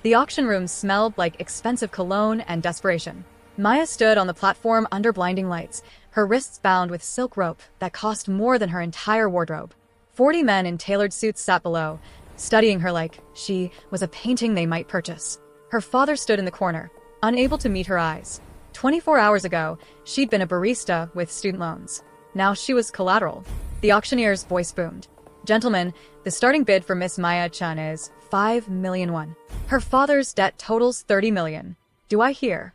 The auction room smelled like expensive cologne and desperation. Maya stood on the platform under blinding lights, her wrists bound with silk rope that cost more than her entire wardrobe. 40 men in tailored suits sat below, studying her like she was a painting they might purchase. Her father stood in the corner, unable to meet her eyes. 24 hours ago, she'd been a barista with student loans. Now she was collateral. The auctioneer's voice boomed. "Gentlemen, the starting bid for Miss Maya Chun is 5 million won. Her father's debt totals 30 million. Do I hear?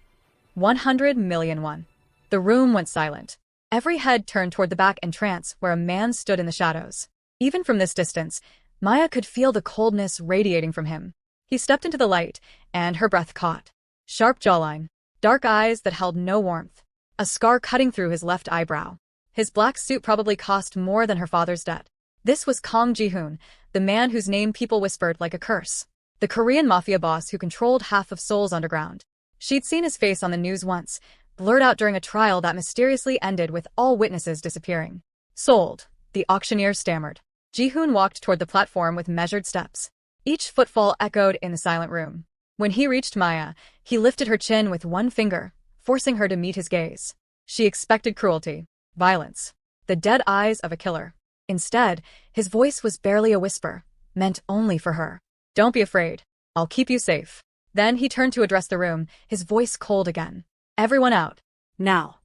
100 million won." The room went silent. Every head turned toward the back entrance where a man stood in the shadows. Even from this distance, Maya could feel the coldness radiating from him. He stepped into the light, and her breath caught. Sharp jawline, dark eyes that held no warmth, a scar cutting through his left eyebrow. His black suit probably cost more than her father's debt. This was Kang Ji-hoon, the man whose name people whispered like a curse. The Korean Mafia boss who controlled half of Seoul's underground. She'd seen his face on the news once, blurred out during a trial that mysteriously ended with all witnesses disappearing. "Sold," the auctioneer stammered. Ji-hoon walked toward the platform with measured steps. Each footfall echoed in the silent room. When he reached Maya, he lifted her chin with one finger, forcing her to meet his gaze. She expected cruelty, violence, the dead eyes of a killer. Instead, his voice was barely a whisper, meant only for her. "Don't be afraid. I'll keep you safe." Then he turned to address the room, his voice cold again. "Everyone out. Now."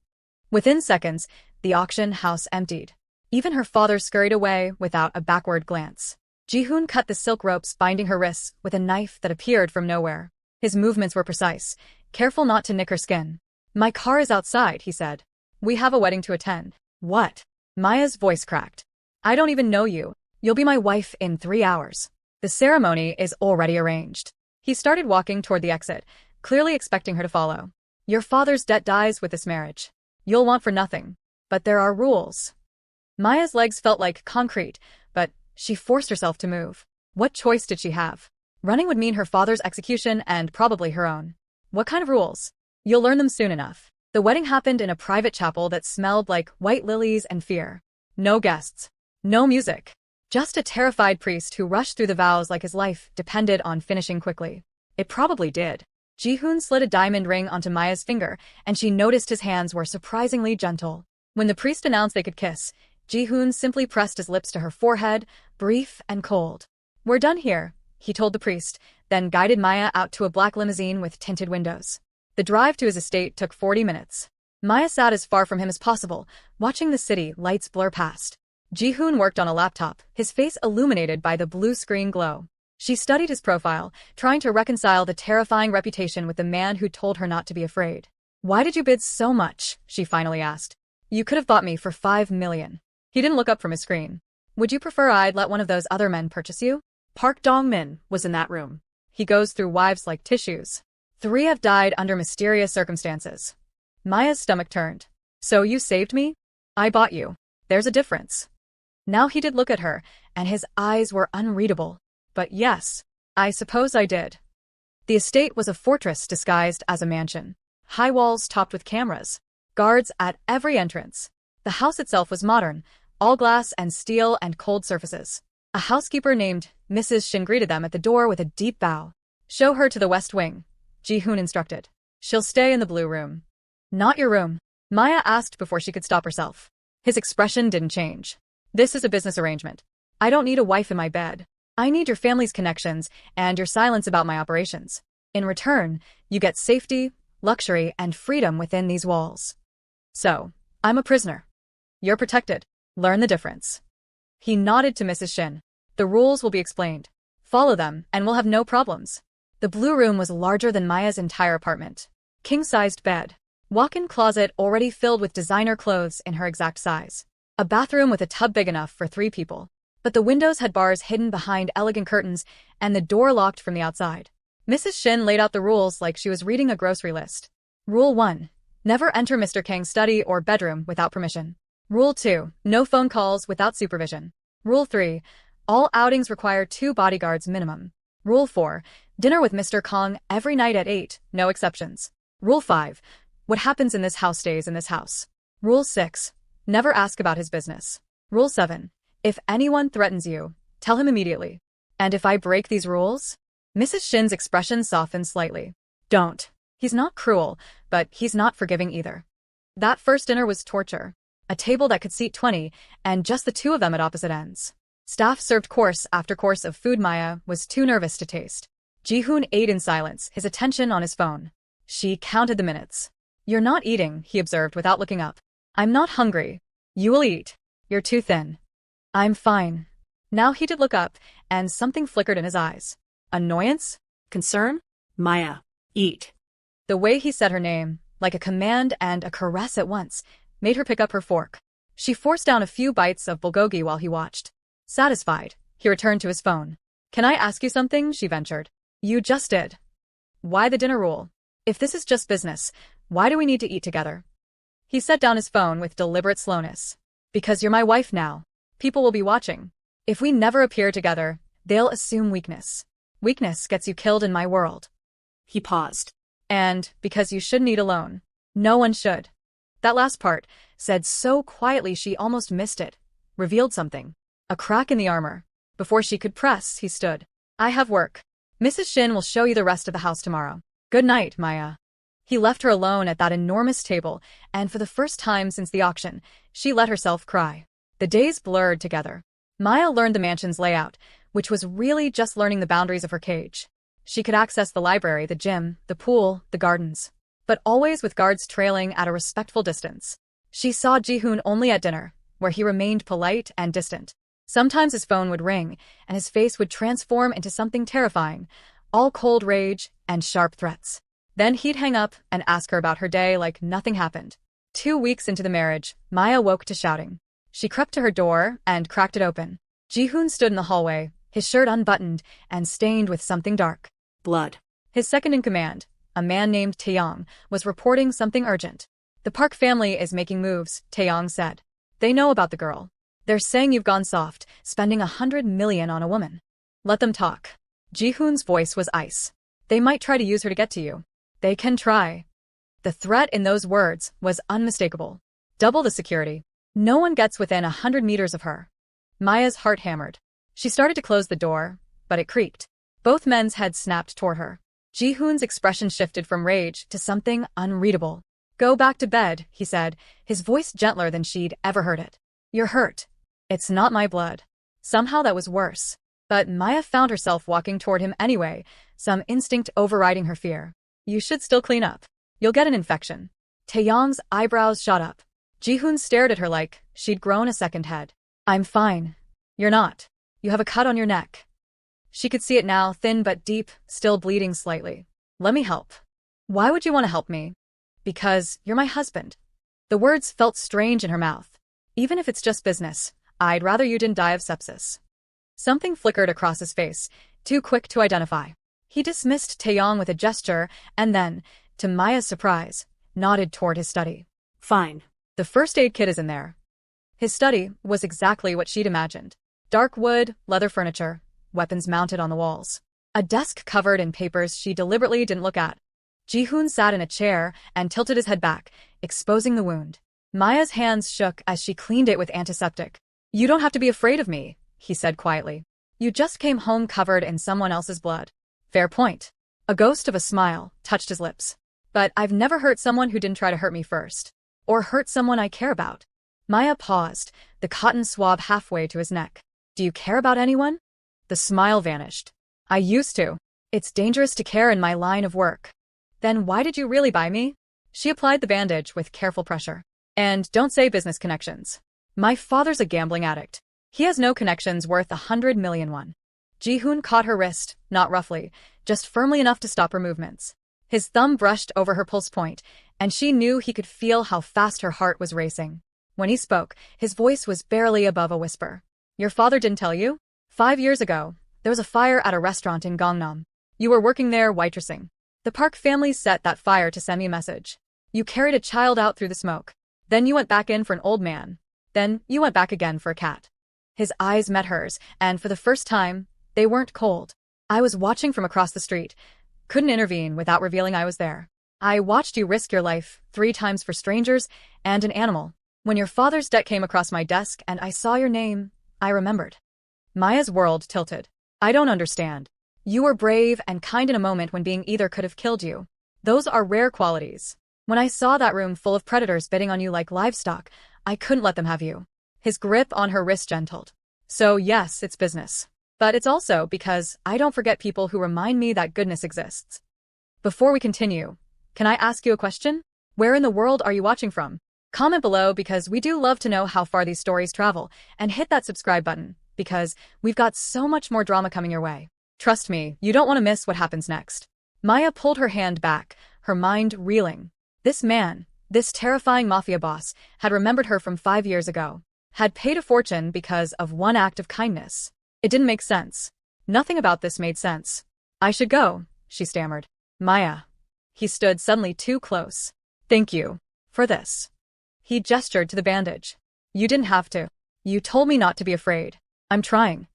Within seconds, the auction house emptied. Even her father scurried away without a backward glance. Ji-hoon cut the silk ropes binding her wrists with a knife that appeared from nowhere. His movements were precise, careful not to nick her skin. "My car is outside," he said. "We have a wedding to attend." "What?" Maya's voice cracked. "I don't even know you. You'll be my wife in 3 hours. The ceremony is already arranged." He started walking toward the exit, clearly expecting her to follow. "Your father's debt dies with this marriage. You'll want for nothing. But there are rules." Maya's legs felt like concrete, but she forced herself to move. What choice did she have? Running would mean her father's execution and probably her own. What kind of rules? You'll learn them soon enough. The wedding happened in a private chapel that smelled like white lilies and fear. No guests. No music. Just a terrified priest who rushed through the vows like his life depended on finishing quickly. It probably did. Ji-hoon slid a diamond ring onto Maya's finger, and she noticed his hands were surprisingly gentle. When the priest announced they could kiss, Ji-hoon simply pressed his lips to her forehead, brief and cold. "We're done here," he told the priest, then guided Maya out to a black limousine with tinted windows. The drive to his estate took 40 minutes. Maya sat as far from him as possible, watching the city lights blur past. Ji-hoon worked on a laptop, his face illuminated by the blue screen glow. She studied his profile, trying to reconcile the terrifying reputation with the man who told her not to be afraid. "Why did you bid so much?" she finally asked. "You could have bought me for 5 million. He didn't look up from his screen. "Would you prefer I'd let one of those other men purchase you?" Park Dong-min was in that room. He goes through wives like tissues. 3 have died under mysterious circumstances. Maya's stomach turned. "So you saved me? I bought you. There's a difference." Now he did look at her, and his eyes were unreadable. "But yes, I suppose I did." The estate was a fortress disguised as a mansion. High walls topped with cameras. Guards at every entrance. The house itself was modern, all glass and steel and cold surfaces. A housekeeper named Mrs. Shin greeted them at the door with a deep bow. "Show her to the west wing," Ji-hoon instructed. "She'll stay in the blue room." "Not your room," Maya asked before she could stop herself. His expression didn't change. "This is a business arrangement. I don't need a wife in my bed. I need your family's connections and your silence about my operations. In return, you get safety, luxury, and freedom within these walls. So, I'm a prisoner. You're protected. Learn the difference." He nodded to Mrs. Shin. "The rules will be explained. Follow them, and we'll have no problems." The blue room was larger than Maya's entire apartment. King-sized bed. Walk-in closet already filled with designer clothes in her exact size. A bathroom with a tub big enough for 3 people. But the windows had bars hidden behind elegant curtains, and the door locked from the outside. Mrs. Shin laid out the rules like she was reading a grocery list. Rule 1. Never enter Mr. Kang's study or bedroom without permission. Rule 2. No phone calls without supervision. Rule 3. All outings require 2 bodyguards minimum. Rule 4. Dinner with Mr. Kang every night at 8, no exceptions. Rule 5. What happens in this house stays in this house. Rule 6. Never ask about his business. Rule 7. If anyone threatens you, tell him immediately. And if I break these rules? Mrs. Shin's expression softened slightly. Don't. He's not cruel, but he's not forgiving either. That first dinner was torture. A table that could seat 20, and just the two of them at opposite ends. Staff served course after course of food Maya was too nervous to taste. Ji-hoon ate in silence, his attention on his phone. She counted the minutes. You're not eating, he observed without looking up. I'm not hungry. You will eat. You're too thin. I'm fine. Now he did look up, and something flickered in his eyes. Annoyance? Concern? Maya, eat. The way he said her name, like a command and a caress at once, made her pick up her fork. She forced down a few bites of bulgogi while he watched. Satisfied, he returned to his phone. Can I ask you something? She ventured. You just did. Why the dinner rule? If this is just business, why do we need to eat together? He set down his phone with deliberate slowness. Because you're my wife now. People will be watching. If we never appear together, they'll assume weakness. Weakness gets you killed in my world. He paused. And because you shouldn't eat alone. No one should. That last part, said so quietly she almost missed it, revealed something. A crack in the armor. Before she could press, he stood. I have work. Mrs. Shin will show you the rest of the house tomorrow. Good night, Maya. He left her alone at that enormous table, and for the first time since the auction, she let herself cry. The days blurred together. Maya learned the mansion's layout, which was really just learning the boundaries of her cage. She could access the library, the gym, the pool, the gardens, but always with guards trailing at a respectful distance. She saw Ji-hoon only at dinner, where he remained polite and distant. Sometimes his phone would ring, and his face would transform into something terrifying, all cold rage and sharp threats. Then he'd hang up and ask her about her day like nothing happened. 2 weeks into the marriage, Maya woke to shouting. She crept to her door and cracked it open. Ji-hoon stood in the hallway, his shirt unbuttoned and stained with something dark. Blood. His second-in-command, a man named Taeyong, was reporting something urgent. The Park family is making moves, Taeyong said. They know about the girl. They're saying you've gone soft, spending 100 million on a woman. Let them talk. Ji-hoon's voice was ice. They might try to use her to get to you. They can try. The threat in those words was unmistakable. Double the security. No one gets within 100 meters of her. Maya's heart hammered. She started to close the door, but it creaked. Both men's heads snapped toward her. Ji-hoon's expression shifted from rage to something unreadable. Go back to bed, he said, his voice gentler than she'd ever heard it. You're hurt. It's not my blood. Somehow that was worse. But Maya found herself walking toward him anyway, some instinct overriding her fear. You should still clean up. You'll get an infection. Taeyong's eyebrows shot up. Ji-hoon stared at her like she'd grown a second head. I'm fine. You're not. You have a cut on your neck. She could see it now, thin but deep, still bleeding slightly. Let me help. Why would you want to help me? Because you're my husband. The words felt strange in her mouth. Even if it's just business, I'd rather you didn't die of sepsis. Something flickered across his face, too quick to identify. He dismissed Taeyong with a gesture and then, to Maya's surprise, nodded toward his study. Fine. The first aid kit is in there. His study was exactly what she'd imagined. Dark wood, leather furniture, weapons mounted on the walls. A desk covered in papers she deliberately didn't look at. Ji-hoon sat in a chair and tilted his head back, exposing the wound. Maya's hands shook as she cleaned it with antiseptic. You don't have to be afraid of me, he said quietly. You just came home covered in someone else's blood. Fair point. A ghost of a smile touched his lips. But I've never hurt someone who didn't try to hurt me first. Or hurt someone I care about. Maya paused, the cotton swab halfway to his neck. Do you care about anyone? The smile vanished. I used to. It's dangerous to care in my line of work. Then why did you really buy me? She applied the bandage with careful pressure. And don't say business connections. My father's a gambling addict. He has no connections worth 100 million won. Ji-hoon caught her wrist, not roughly, just firmly enough to stop her movements. His thumb brushed over her pulse point, and she knew he could feel how fast her heart was racing. When he spoke, his voice was barely above a whisper. Your father didn't tell you? 5 years ago, there was a fire at a restaurant in Gangnam. You were working there waitressing. The Park family set that fire to send me a message. You carried a child out through the smoke. Then you went back in for an old man. Then you went back again for a cat. His eyes met hers, and for the first time, they weren't cold. I was watching from across the street. Couldn't intervene without revealing I was there. I watched you risk your life 3 times for strangers and an animal. When your father's debt came across my desk and I saw your name, I remembered. Maya's world tilted. I don't understand. You were brave and kind in a moment when being either could have killed you. Those are rare qualities. When I saw that room full of predators bidding on you like livestock, I couldn't let them have you. His grip on her wrist gentled. So yes, it's business. But it's also because I don't forget people who remind me that goodness exists. Before we continue, can I ask you a question? Where in the world are you watching from? Comment below because we do love to know how far these stories travel, and hit that subscribe button because we've got so much more drama coming your way. Trust me, you don't want to miss what happens next. Maya pulled her hand back, her mind reeling. This man, this terrifying mafia boss, had remembered her from 5 years ago. Had paid a fortune because of one act of kindness. It didn't make sense. Nothing about this made sense. I should go, she stammered. Maya. He stood suddenly too close. Thank you. For this. He gestured to the bandage. You didn't have to. You told me not to be afraid. I'm trying.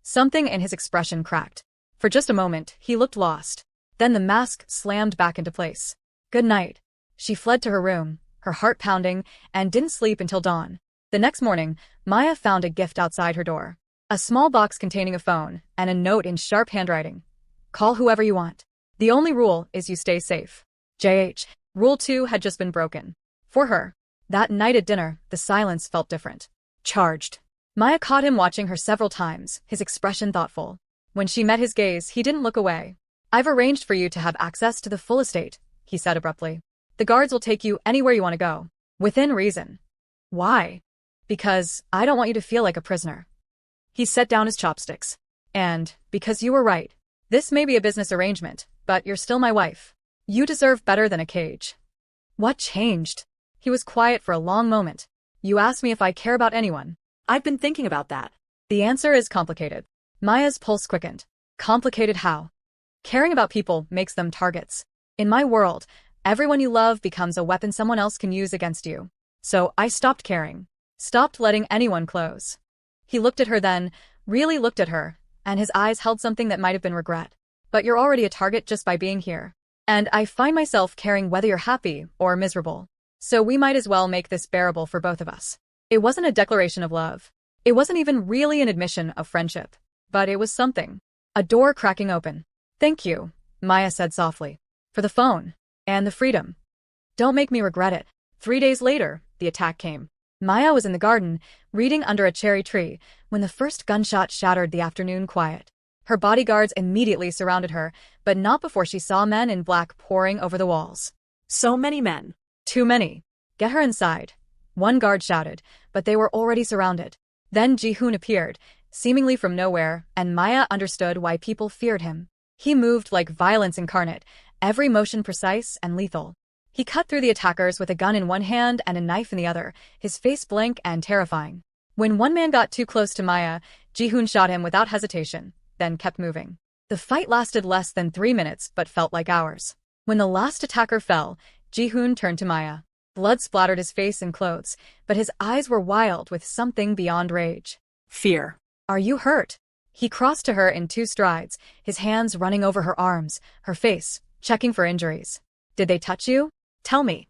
Something in his expression cracked. For just a moment, he looked lost. Then the mask slammed back into place. Good night. She fled to her room, her heart pounding, and didn't sleep until dawn. The next morning, Maya found a gift outside her door. A small box containing a phone and a note in sharp handwriting. Call whoever you want. The only rule is you stay safe. JH. Rule 2 had just been broken. For her. That night at dinner, the silence felt different. Charged. Maya caught him watching her several times, his expression thoughtful. When she met his gaze, he didn't look away. I've arranged for you to have access to the full estate, he said abruptly. The guards will take you anywhere you want to go. Within reason. Why? Because I don't want you to feel like a prisoner. He set down his chopsticks. And, because you were right. This may be a business arrangement, but you're still my wife. You deserve better than a cage. What changed? He was quiet for a long moment. You asked me if I care about anyone. I've been thinking about that. The answer is complicated. Maya's pulse quickened. Complicated how? Caring about people makes them targets. In my world, everyone you love becomes a weapon someone else can use against you. So I stopped caring. Stopped letting anyone close. He looked at her then, really looked at her, and his eyes held something that might have been regret. But you're already a target just by being here. And I find myself caring whether you're happy or miserable. So we might as well make this bearable for both of us. It wasn't a declaration of love. It wasn't even really an admission of friendship. But it was something. A door cracking open. Thank you, Maya said softly. For the phone. And the freedom. Don't make me regret it. 3 days later, the attack came. Maya was in the garden, reading under a cherry tree, when the first gunshot shattered the afternoon quiet. Her bodyguards immediately surrounded her, but not before she saw men in black pouring over the walls. So many men. Too many. Get her inside. One guard shouted, but they were already surrounded. Then Ji-hoon appeared, seemingly from nowhere, and Maya understood why people feared him. He moved like violence incarnate, every motion precise and lethal. He cut through the attackers with a gun in one hand and a knife in the other, his face blank and terrifying. When one man got too close to Maya, Ji-hoon shot him without hesitation, then kept moving. The fight lasted less than 3 minutes but felt like hours. When the last attacker fell, Ji-hoon turned to Maya. Blood splattered his face and clothes, but his eyes were wild with something beyond rage. Fear. Are you hurt? He crossed to her in 2 strides, his hands running over her arms, her face, checking for injuries. Did they touch you? Tell me.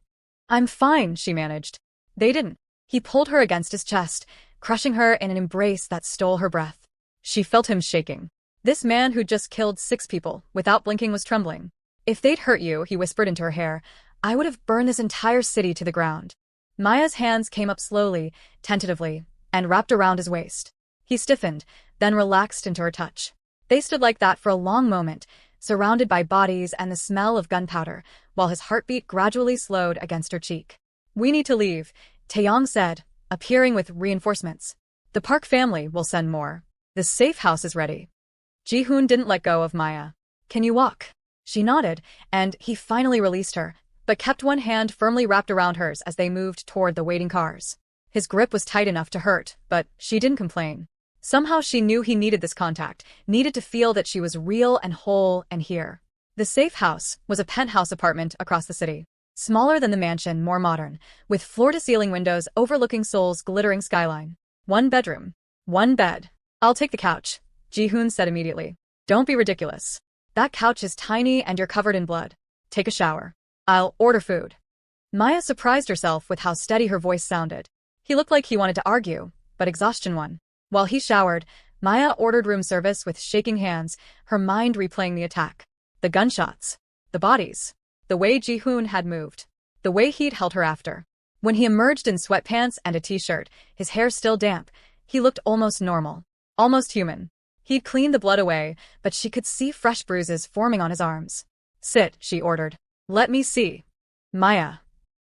I'm fine, she managed. They didn't. He pulled her against his chest, crushing her in an embrace that stole her breath. She felt him shaking. This man who'd just killed 6 people, without blinking, was trembling. If they'd hurt you, he whispered into her hair, I would have burned this entire city to the ground. Maya's hands came up slowly, tentatively, and wrapped around his waist. He stiffened, then relaxed into her touch. They stood like that for a long moment, surrounded by bodies and the smell of gunpowder, while his heartbeat gradually slowed against her cheek. We need to leave, Taeyong said, appearing with reinforcements. The Park family will send more. The safe house is ready. Ji-hoon didn't let go of Maya. Can you walk? She nodded, and he finally released her, but kept one hand firmly wrapped around hers as they moved toward the waiting cars. His grip was tight enough to hurt, but she didn't complain. Somehow she knew he needed this contact, needed to feel that she was real and whole and here. The safe house was a penthouse apartment across the city. Smaller than the mansion, more modern, with floor-to-ceiling windows overlooking Seoul's glittering skyline. 1 bedroom. 1 bed. I'll take the couch, Ji-hoon said immediately. Don't be ridiculous. That couch is tiny and you're covered in blood. Take a shower. I'll order food. Maya surprised herself with how steady her voice sounded. He looked like he wanted to argue, but exhaustion won. While he showered, Maya ordered room service with shaking hands, her mind replaying the attack. The gunshots. The bodies. The way Ji-hoon had moved. The way he'd held her after. When he emerged in sweatpants and a t-shirt, his hair still damp, he looked almost normal. Almost human. He'd cleaned the blood away, but she could see fresh bruises forming on his arms. Sit, she ordered. Let me see. Maya.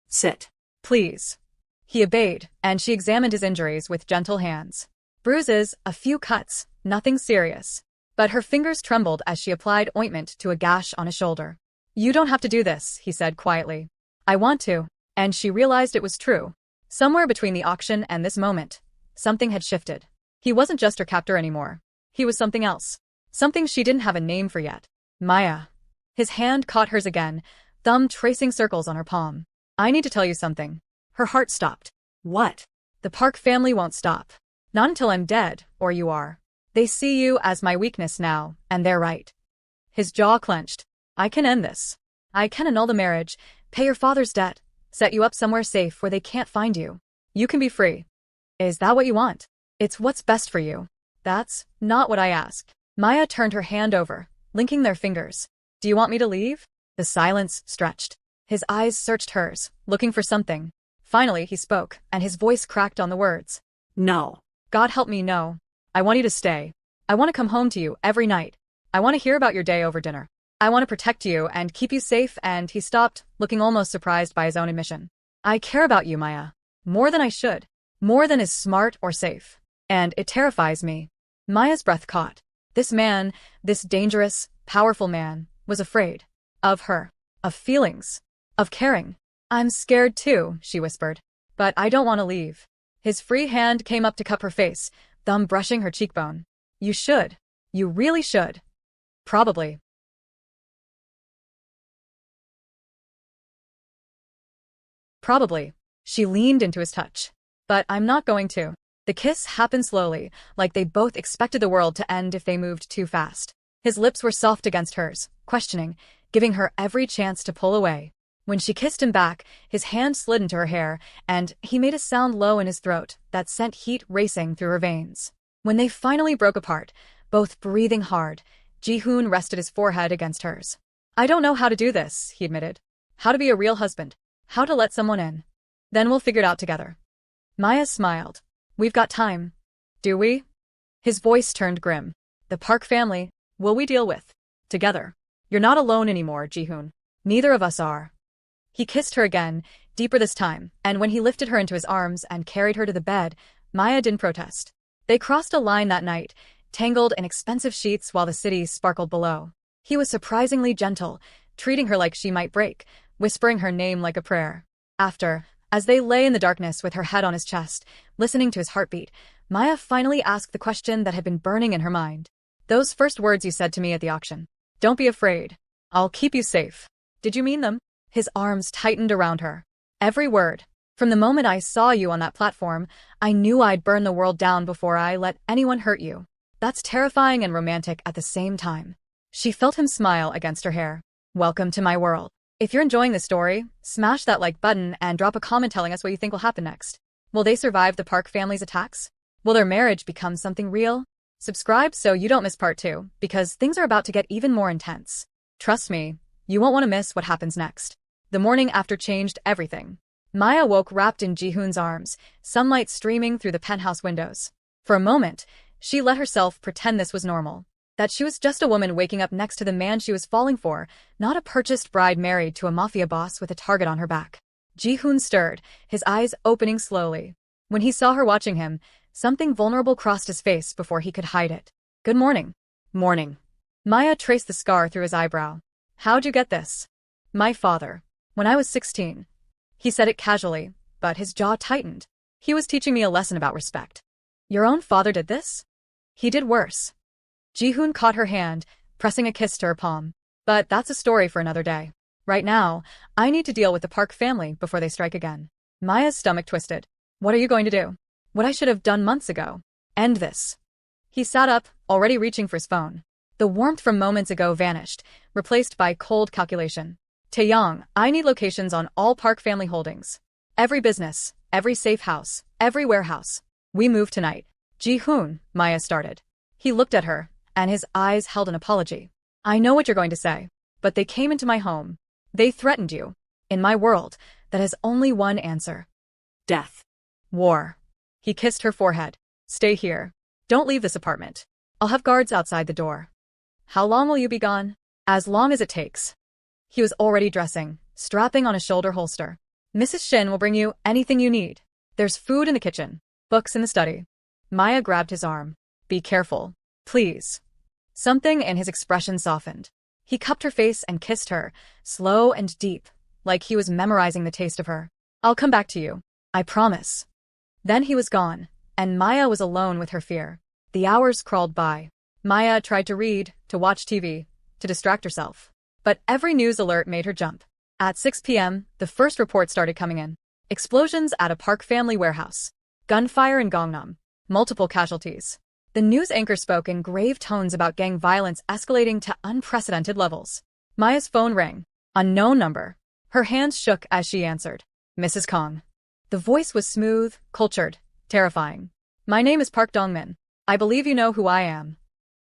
Sit. Please. He obeyed, and she examined his injuries with gentle hands. Bruises, a few cuts, nothing serious. But her fingers trembled as she applied ointment to a gash on his shoulder. You don't have to do this, he said quietly. I want to. And she realized it was true. Somewhere between the auction and this moment, something had shifted. He wasn't just her captor anymore. He was something else. Something she didn't have a name for yet. Maya. His hand caught hers again, thumb tracing circles on her palm. I need to tell you something. Her heart stopped. What? The Park family won't stop. Not until I'm dead, or you are. They see you as my weakness now, and they're right. His jaw clenched. I can end this. I can annul the marriage, pay your father's debt, set you up somewhere safe where they can't find you. You can be free. Is that what you want? It's what's best for you. That's not what I asked. Maya turned her hand over, linking their fingers. Do you want me to leave? The silence stretched. His eyes searched hers, looking for something. Finally, he spoke, and his voice cracked on the words. No. God help me, no. I want you to stay. I want to come home to you every night. I want to hear about your day over dinner. I want to protect you and keep you safe, and he stopped, looking almost surprised by his own admission. I care about you, Maya. More than I should. More than is smart or safe. And it terrifies me. Maya's breath caught. This man, this dangerous, powerful man, was afraid. Of her. Of feelings. Of caring. I'm scared too, she whispered. But I don't want to leave. His free hand came up to cup her face, thumb brushing her cheekbone. You should. You really should. Probably. Probably. She leaned into his touch. But I'm not going to. The kiss happened slowly, like they both expected the world to end if they moved too fast. His lips were soft against hers, questioning, giving her every chance to pull away. When she kissed him back, his hand slid into her hair, and he made a sound low in his throat that sent heat racing through her veins. When they finally broke apart, both breathing hard, Ji-hoon rested his forehead against hers. I don't know how to do this, he admitted. How to be a real husband. How to let someone in. Then we'll figure it out together. Maya smiled. We've got time. Do we? His voice turned grim. The Park family, will we deal with? Together. You're not alone anymore, Ji-hoon. Neither of us are. He kissed her again, deeper this time, and when he lifted her into his arms and carried her to the bed, Maya didn't protest. They crossed a line that night, tangled in expensive sheets while the city sparkled below. He was surprisingly gentle, treating her like she might break, whispering her name like a prayer. After, as they lay in the darkness with her head on his chest, listening to his heartbeat, Maya finally asked the question that had been burning in her mind. Those first words you said to me at the auction. Don't be afraid. I'll keep you safe. Did you mean them? His arms tightened around her. Every word. From the moment I saw you on that platform, I knew I'd burn the world down before I let anyone hurt you. That's terrifying and romantic at the same time. She felt him smile against her hair. Welcome to my world. If you're enjoying this story, smash that like button and drop a comment telling us what you think will happen next. Will they survive the Park family's attacks? Will their marriage become something real? Subscribe so you don't miss part 2, because things are about to get even more intense. Trust me, you won't want to miss what happens next. The morning after changed everything. Maya woke wrapped in Ji-hoon's arms, sunlight streaming through the penthouse windows. For a moment, she let herself pretend this was normal. That she was just a woman waking up next to the man she was falling for, not a purchased bride married to a mafia boss with a target on her back. Ji-hoon stirred, his eyes opening slowly. When he saw her watching him, something vulnerable crossed his face before he could hide it. Good morning. Morning. Maya traced the scar through his eyebrow. How'd you get this? My father. When I was 16. He said it casually, but his jaw tightened. He was teaching me a lesson about respect. Your own father did this? He did worse. Ji-hoon caught her hand, pressing a kiss to her palm. But that's a story for another day. Right now, I need to deal with the Park family before they strike again. Maya's stomach twisted. What are you going to do? What I should have done months ago. End this. He sat up, already reaching for his phone. The warmth from moments ago vanished, replaced by cold calculation. Taeyong, I need locations on all Park family holdings. Every business, every safe house, every warehouse. We move tonight. Ji-hoon, Maya started. He looked at her, and his eyes held an apology. I know what you're going to say, but they came into my home. They threatened you. In my world, that has only one answer. Death. War. He kissed her forehead. Stay here. Don't leave this apartment. I'll have guards outside the door. How long will you be gone? As long as it takes. He was already dressing, strapping on a shoulder holster. Mrs. Shin will bring you anything you need. There's food in the kitchen, books in the study. Maya grabbed his arm. Be careful, please. Something in his expression softened. He cupped her face and kissed her, slow and deep, like he was memorizing the taste of her. I'll come back to you. I promise. Then he was gone, and Maya was alone with her fear. The hours crawled by. Maya tried to read, to watch TV, to distract herself. But every news alert made her jump. At 6 p.m., the first report started coming in. Explosions at a Park family warehouse. Gunfire in Gangnam. Multiple casualties. The news anchor spoke in grave tones about gang violence escalating to unprecedented levels. Maya's phone rang. Unknown number. Her hands shook as she answered. Mrs. Kang. The voice was smooth, cultured, terrifying. My name is Park Dongmin. I believe you know who I am.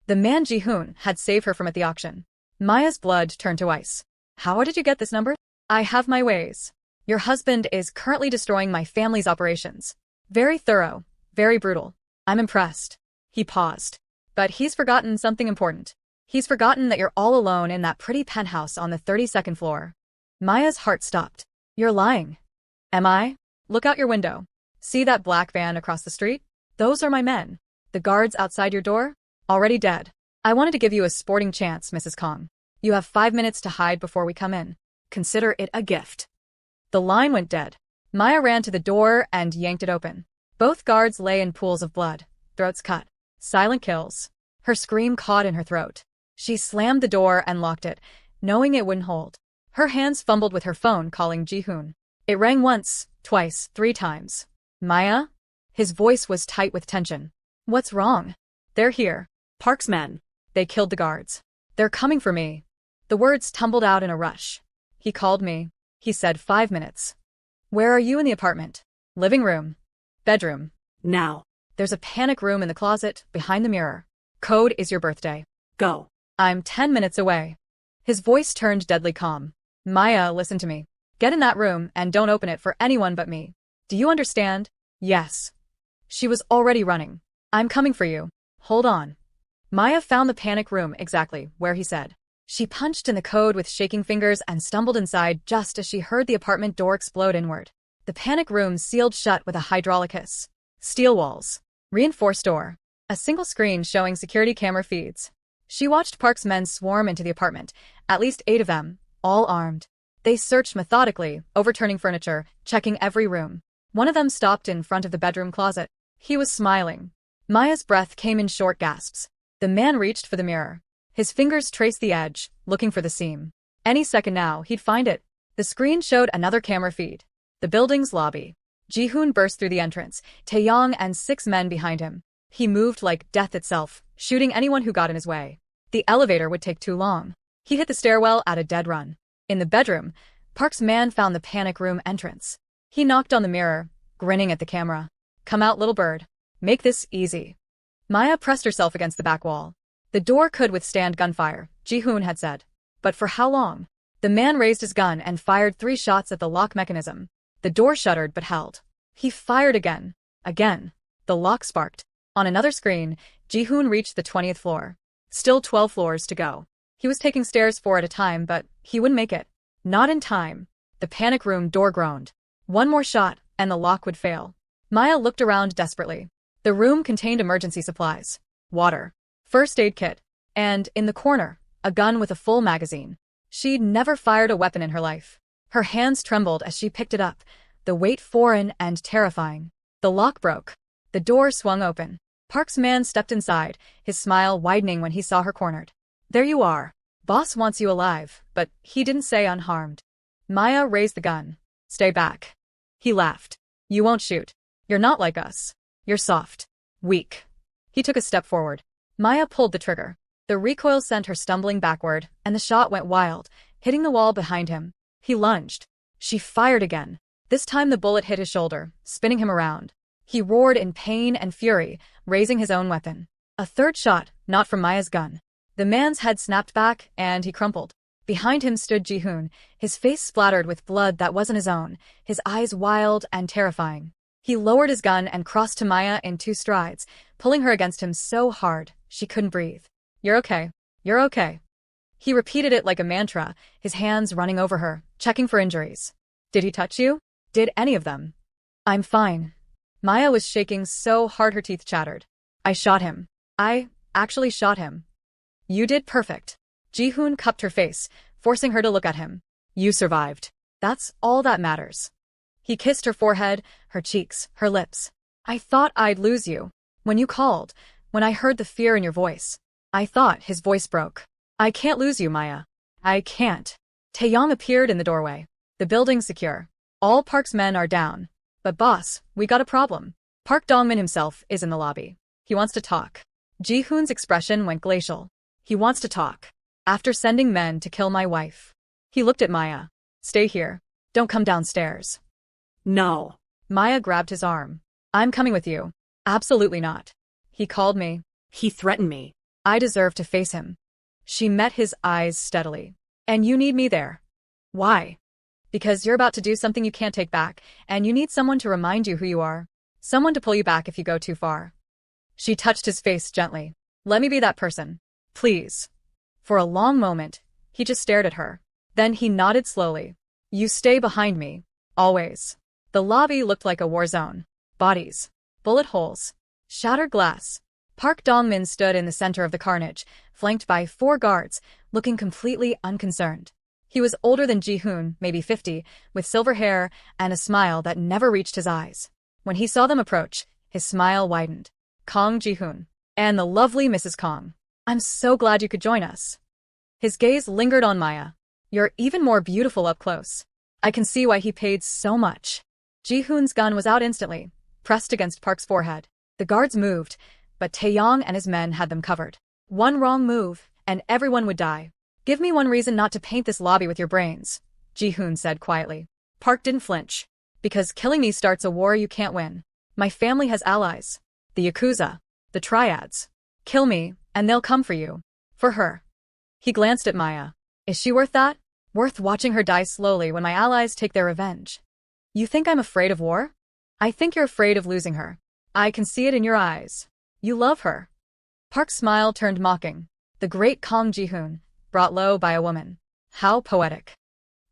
The man Ji-hoon had saved her from at the auction. Maya's blood turned to ice. How did you get this number? I have my ways. Your husband is currently destroying my family's operations. Very thorough, very brutal. I'm impressed. He paused. But he's forgotten something important. He's forgotten that you're all alone in that pretty penthouse on the 32nd floor. Maya's heart stopped. You're lying. Am I? Look out your window. See that black van across the street? Those are my men. The guards outside your door? Already dead. I wanted to give you a sporting chance, Mrs. Kang. You have 5 minutes to hide before we come in. Consider it a gift. The line went dead. Maya ran to the door and yanked it open. Both guards lay in pools of blood, throats cut. Silent kills. Her scream caught in her throat. She slammed the door and locked it, knowing it wouldn't hold. Her hands fumbled with her phone, calling Ji-hoon. It rang once, twice, 3 times. Maya? His voice was tight with tension. What's wrong? They're here. Park's men. They killed the guards. They're coming for me. The words tumbled out in a rush. He called me. He said 5 minutes. Where are you in the apartment? Living room. Bedroom. Now. There's a panic room in the closet, behind the mirror. Code is your birthday. Go. I'm 10 minutes away. His voice turned deadly calm. Maya, listen to me. Get in that room and don't open it for anyone but me. Do you understand? Yes. She was already running. I'm coming for you. Hold on. Maya found the panic room exactly where he said. She punched in the code with shaking fingers and stumbled inside just as she heard the apartment door explode inward. The panic room sealed shut with a hydraulic hiss. Steel walls. Reinforced door. A single screen showing security camera feeds. She watched Park's men swarm into the apartment, at least 8 of them, all armed. They searched methodically, overturning furniture, checking every room. One of them stopped in front of the bedroom closet. He was smiling. Maya's breath came in short gasps. The man reached for the mirror. His fingers traced the edge, looking for the seam. Any second now, he'd find it. The screen showed another camera feed. The building's lobby. Ji-hoon burst through the entrance, Taeyong and 6 men behind him. He moved like death itself, shooting anyone who got in his way. The elevator would take too long. He hit the stairwell at a dead run. In the bedroom, Park's man found the panic room entrance. He knocked on the mirror, grinning at the camera. Come out, little bird. Make this easy. Maya pressed herself against the back wall. The door could withstand gunfire, Ji-hoon had said. But for how long? The man raised his gun and fired 3 shots at the lock mechanism. The door shuddered but held. He fired again. Again. The lock sparked. On another screen, Ji-hoon reached the 20th floor. Still 12 floors to go. He was taking stairs 4 at a time, but he wouldn't make it. Not in time. The panic room door groaned. One more shot, and the lock would fail. Maya looked around desperately. The room contained emergency supplies. Water. First aid kit. And, in the corner, a gun with a full magazine. She'd never fired a weapon in her life. Her hands trembled as she picked it up, the weight foreign and terrifying. The lock broke. The door swung open. Park's man stepped inside, his smile widening when he saw her cornered. There you are. Boss wants you alive, but he didn't say unharmed. Maya raised the gun. Stay back. He laughed. You won't shoot. You're not like us. You're soft. Weak. He took a step forward. Maya pulled the trigger. The recoil sent her stumbling backward, and the shot went wild, hitting the wall behind him. He lunged. She fired again. This time the bullet hit his shoulder, spinning him around. He roared in pain and fury, raising his own weapon. A third shot, not from Maya's gun. The man's head snapped back, and he crumpled. Behind him stood Ji-hoon, his face splattered with blood that wasn't his own, his eyes wild and terrifying. He lowered his gun and crossed to Maya in 2 strides, pulling her against him so hard she couldn't breathe. "You're okay. You're okay." He repeated it like a mantra, his hands running over her, checking for injuries. "Did he touch you? Did any of them?" "I'm fine." Maya was shaking so hard her teeth chattered. "I shot him. I actually shot him." "You did perfect." Ji-hoon cupped her face, forcing her to look at him. "You survived. That's all that matters." He kissed her forehead, her cheeks, her lips. "I thought I'd lose you. When you called, when I heard the fear in your voice, I thought." His voice broke. "I can't lose you, Maya. I can't." Taeyong appeared in the doorway. "The building's secure. All Park's men are down. But boss, we got a problem. Park Dongmin himself is in the lobby. He wants to talk." Ji-hoon's expression went glacial. "He wants to talk. After sending men to kill my wife." He looked at Maya. "Stay here. Don't come downstairs." No. Maya grabbed his arm. "I'm coming with you." "Absolutely not. He called me." He threatened me. "I deserve to face him." She met his eyes steadily. "And you need me there." "Why?" "Because you're about to do something you can't take back, and you need someone to remind you who you are. Someone to pull you back if you go too far." She touched his face gently. "Let me be that person. Please." For a long moment, he just stared at her. Then he nodded slowly. "You stay behind me. Always." The lobby looked like a war zone. Bodies. Bullet holes. Shattered glass. Park Dongmin stood in the center of the carnage, flanked by 4 guards, looking completely unconcerned. He was older than Ji-hoon, maybe 50, with silver hair and a smile that never reached his eyes. When he saw them approach, his smile widened. "Kang Ji-hoon. And the lovely Mrs. Kang. I'm so glad you could join us." His gaze lingered on Maya. "You're even more beautiful up close. I can see why he paid so much." Ji-hoon's gun was out instantly, pressed against Park's forehead. The guards moved, but Taeyong and his men had them covered. One wrong move, and everyone would die. "Give me one reason not to paint this lobby with your brains," Ji-hoon said quietly. Park didn't flinch. "Because killing me starts a war you can't win. My family has allies. The Yakuza. The Triads. Kill me, and they'll come for you. For her." He glanced at Maya. "Is she worth that? Worth watching her die slowly when my allies take their revenge? You think I'm afraid of war? I think you're afraid of losing her. I can see it in your eyes. You love her." Park's smile turned mocking. The great Kang Ji-hoon, brought low by a woman. How poetic.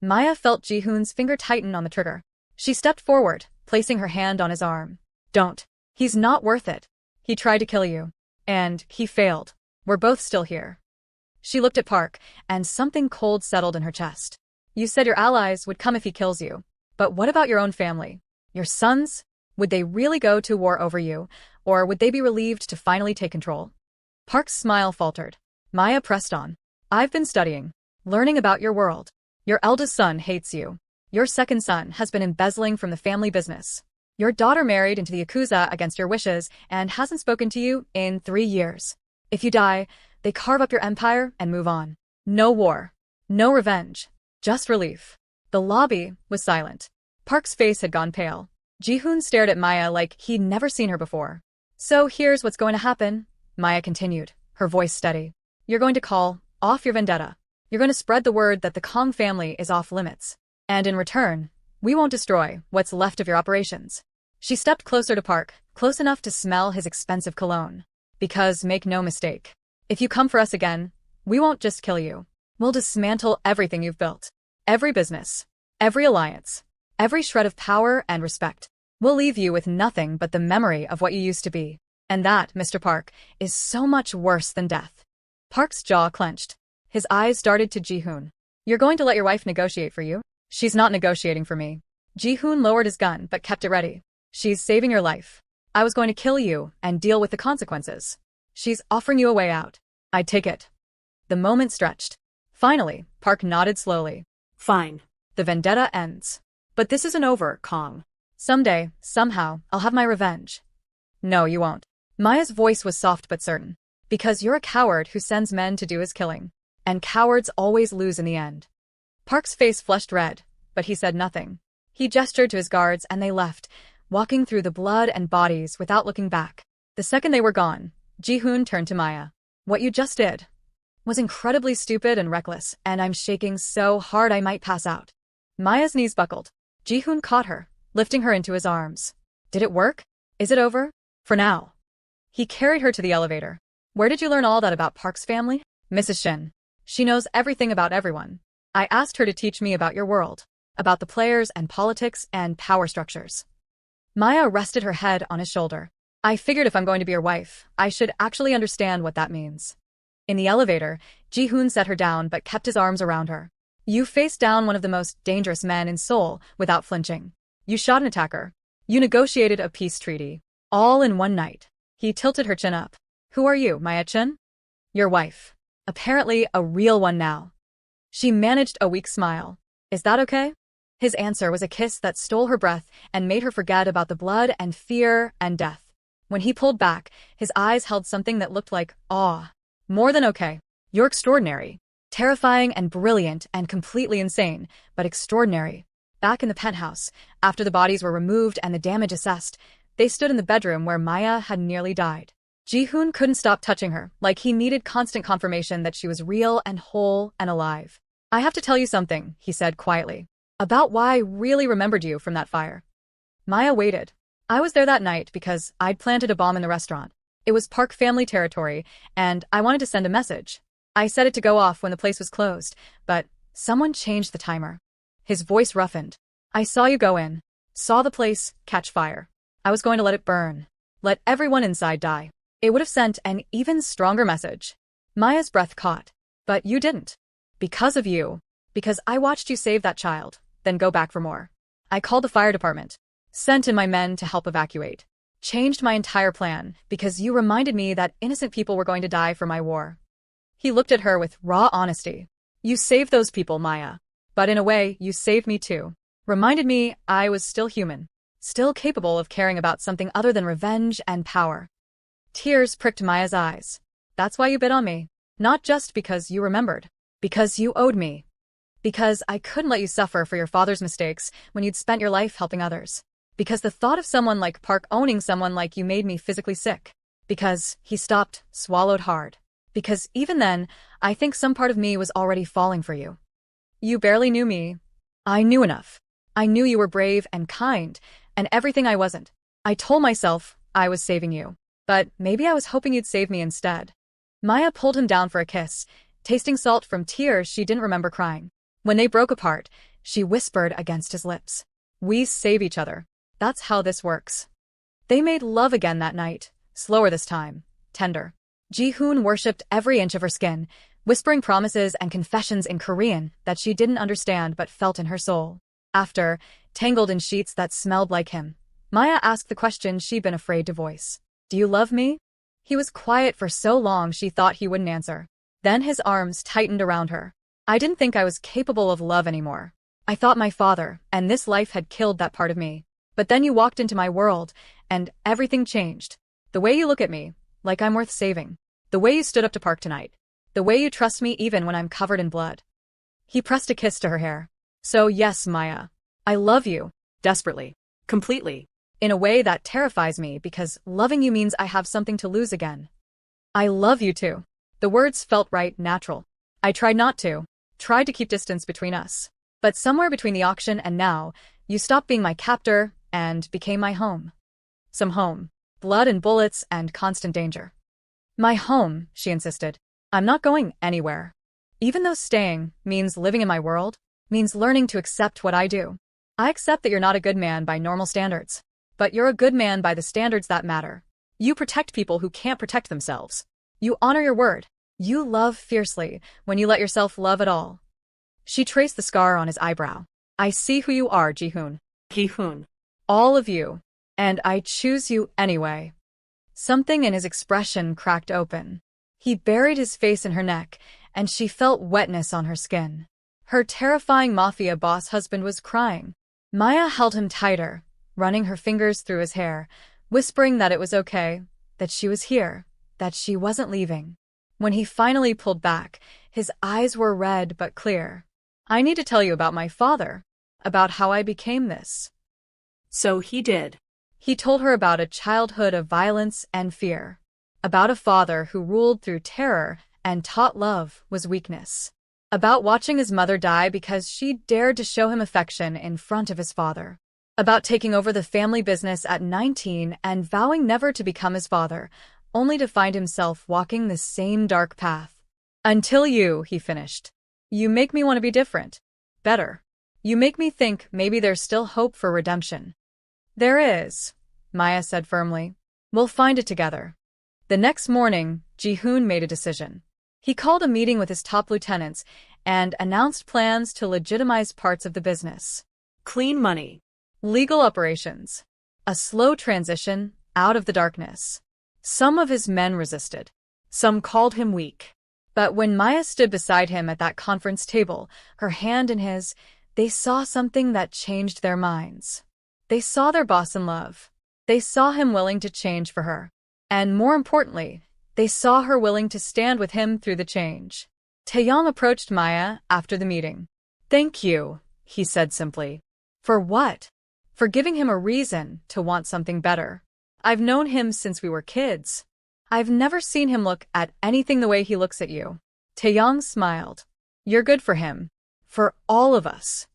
Maya felt Ji-hoon's finger tighten on the trigger. She stepped forward, placing her hand on his arm. "Don't. He's not worth it. He tried to kill you. And he failed. We're both still here." She looked at Park, and something cold settled in her chest. "You said your allies would come if he kills you. But what about your own family? Your sons? Would they really go to war over you, or would they be relieved to finally take control?" Park's smile faltered. Maya pressed on. "I've been studying, learning about your world. Your eldest son hates you. Your second son has been embezzling from the family business. Your daughter married into the Yakuza against your wishes and hasn't spoken to you in 3 years. If you die, they carve up your empire and move on. No war. No revenge. Just relief." The lobby was silent. Park's face had gone pale. Ji-hoon stared at Maya like he'd never seen her before. "So here's what's going to happen," Maya continued, her voice steady. "You're going to call off your vendetta. You're going to spread the word that the Kang family is off limits. And in return, we won't destroy what's left of your operations." She stepped closer to Park, close enough to smell his expensive cologne. "Because make no mistake, if you come for us again, we won't just kill you. We'll dismantle everything you've built. Every business. Every alliance. Every shred of power and respect. We'll leave you with nothing but the memory of what you used to be. And that, Mr. Park, is so much worse than death." Park's jaw clenched. His eyes darted to Ji-hoon. "You're going to let your wife negotiate for you?" "She's not negotiating for me." Ji-hoon lowered his gun but kept it ready. "She's saving your life. I was going to kill you and deal with the consequences. She's offering you a way out. I'd take it." The moment stretched. Finally, Park nodded slowly. "Fine. "The vendetta ends. But this isn't over, Kang. Someday, somehow, I'll have my revenge." "No, you won't." Maya's voice was soft but certain. "Because you're a coward who sends men to do his killing. And cowards always lose in the end." Park's face flushed red, but he said nothing. He gestured to his guards and they left, walking through the blood and bodies without looking back. The second they were gone, Ji-hoon turned to Maya. What you just did was incredibly stupid and reckless, and I'm shaking so hard I might pass out. Maya's knees buckled. Ji-hoon caught her, lifting her into his arms. Did it work? Is it over? For now. He carried her to the elevator. Where did you learn all that about Park's family? Mrs. Shin. She knows everything about everyone. I asked her to teach me about your world, about the players and politics and power structures. Maya rested her head on his shoulder. I figured if I'm going to be your wife, I should actually understand what that means. In the elevator, Ji-hoon set her down but kept his arms around her. You faced down one of the most dangerous men in Seoul without flinching. You shot an attacker. You negotiated a peace treaty. All in one night. He tilted her chin up. Who are you, Maya-chin? Your wife. Apparently a real one now. She managed a weak smile. Is that okay? His answer was a kiss that stole her breath and made her forget about the blood and fear and death. When he pulled back, his eyes held something that looked like awe. More than okay. You're extraordinary. Terrifying and brilliant and completely insane, but extraordinary. Back in the penthouse, after the bodies were removed and the damage assessed, they stood in the bedroom where Maya had nearly died. Ji-hoon couldn't stop touching her, like he needed constant confirmation that she was real and whole and alive. I have to tell you something, he said quietly, about why I really remembered you from that fire. Maya waited. I was there that night because I'd planted a bomb in the restaurant. It was Park family territory, and I wanted to send a message. I set it to go off when the place was closed, but someone changed the timer. His voice roughened. I saw you go in, saw the place catch fire. I was going to let it burn. Let everyone inside die. It would have sent an even stronger message. Maya's breath caught. But you didn't. Because of you. Because I watched you save that child, then go back for more. I called the fire department. Sent in my men to help evacuate. Changed my entire plan because you reminded me that innocent people were going to die for my war. He looked at her with raw honesty. You saved those people, Maya. But in a way, you saved me too. Reminded me I was still human. Still capable of caring about something other than revenge and power. Tears pricked Maya's eyes. That's why you bit on me. Not just because you remembered. Because you owed me. Because I couldn't let you suffer for your father's mistakes when you'd spent your life helping others. Because the thought of someone like Park owning someone like you made me physically sick. Because he stopped, swallowed hard. Because even then, I think some part of me was already falling for you. You barely knew me. I knew enough. I knew you were brave and kind, and everything I wasn't. I told myself I was saving you. But maybe I was hoping you'd save me instead. Maya pulled him down for a kiss, tasting salt from tears she didn't remember crying. When they broke apart, she whispered against his lips. We save each other. That's how this works. They made love again that night, slower this time, tender. Ji-hoon worshipped every inch of her skin, whispering promises and confessions in Korean that she didn't understand but felt in her soul. After, tangled in sheets that smelled like him, Maya asked the question she'd been afraid to voice. Do you love me? He was quiet for so long she thought he wouldn't answer. Then his arms tightened around her. I didn't think I was capable of love anymore. I thought my father and this life had killed that part of me. But then you walked into my world, and everything changed. The way you look at me, like I'm worth saving. The way you stood up to Park tonight. The way you trust me even when I'm covered in blood. He pressed a kiss to her hair. So yes, Maya. I love you. Desperately. Completely. In a way that terrifies me because loving you means I have something to lose again. I love you too. The words felt right, natural. I tried not to. Tried to keep distance between us. But somewhere between the auction and now, you stopped being my captor and became my home. Some home. Blood and bullets and constant danger. My home, she insisted. I'm not going anywhere. Even though staying means living in my world, means learning to accept what I do. I accept that you're not a good man by normal standards. But you're a good man by the standards that matter. You protect people who can't protect themselves. You honor your word. You love fiercely when you let yourself love at all. She traced the scar on his eyebrow. I see who you are, Ji-hoon. Ji-hoon. All of you. And I choose you anyway. Something in his expression cracked open. He buried his face in her neck, and she felt wetness on her skin. Her terrifying Mafia boss husband was crying. Maya held him tighter, running her fingers through his hair, whispering that it was okay, that she was here, that she wasn't leaving. When he finally pulled back, his eyes were red but clear. I need to tell you about my father, about how I became this. So he did. He told her about a childhood of violence and fear. About a father who ruled through terror and taught love was weakness. About watching his mother die because she dared to show him affection in front of his father. About taking over the family business at 19 and vowing never to become his father, only to find himself walking the same dark path. Until you, he finished. You make me want to be different. Better. You make me think maybe there's still hope for redemption. There is, Maya said firmly. We'll find it together. The next morning, Ji-hoon made a decision. He called a meeting with his top lieutenants and announced plans to legitimize parts of the business. Clean money. Legal operations. A slow transition out of the darkness. Some of his men resisted. Some called him weak. But when Maya stood beside him at that conference table, her hand in his, they saw something that changed their minds. They saw their boss in love. They saw him willing to change for her. And more importantly, they saw her willing to stand with him through the change. Taeyong approached Maya after the meeting. Thank you, he said simply. For what? For giving him a reason to want something better. I've known him since we were kids. I've never seen him look at anything the way he looks at you. Taeyong smiled. You're good for him. For all of us.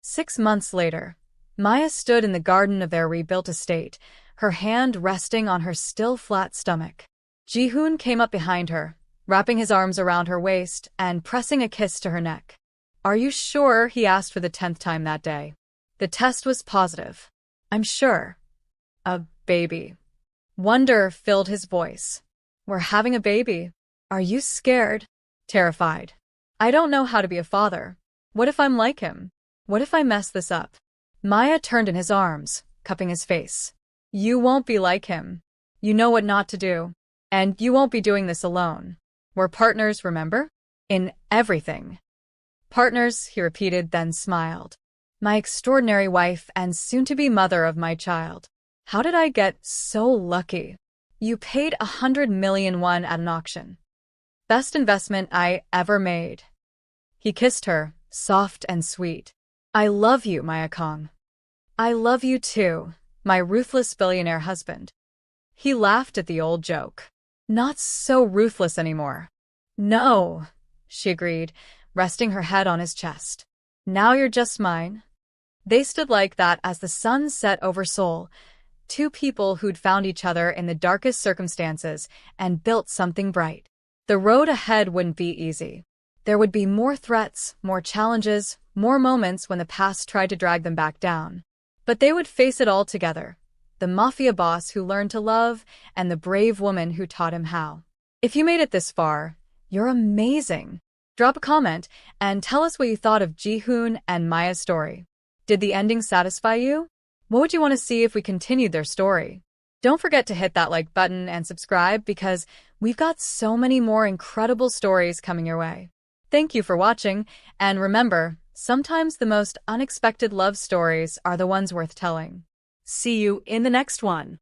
6 months later, Maya stood in the garden of their rebuilt estate, her hand resting on her still flat stomach. Ji-hoon came up behind her, wrapping his arms around her waist and pressing a kiss to her neck. Are you sure? He asked for the 10th time that day. The test was positive. I'm sure. A baby. Wonder filled his voice. We're having a baby. Are you scared? Terrified. I don't know how to be a father. What if I'm like him? What if I mess this up? Maya turned in his arms, cupping his face. You won't be like him. You know what not to do. And you won't be doing this alone. We're partners, remember? In everything. Partners, he repeated, then smiled. My extraordinary wife and soon-to-be mother of my child. How did I get so lucky? You paid 100 million won at an auction. Best investment I ever made. He kissed her, soft and sweet. I love you, Maya Kang. I love you too, my ruthless billionaire husband. He laughed at the old joke. Not so ruthless anymore. No, she agreed, resting her head on his chest. Now you're just mine. They stood like that as the sun set over Seoul, two people who'd found each other in the darkest circumstances and built something bright. The road ahead wouldn't be easy. There would be more threats, more challenges, more moments when the past tried to drag them back down. But they would face it all together. The Mafia boss who learned to love, and the brave woman who taught him how. If you made it this far, you're amazing. Drop a comment and tell us what you thought of Ji-hoon and Maya's story. Did the ending satisfy you? What would you want to see if we continued their story? Don't forget to hit that like button and subscribe because we've got so many more incredible stories coming your way. Thank you for watching, and remember, sometimes the most unexpected love stories are the ones worth telling. See you in the next one.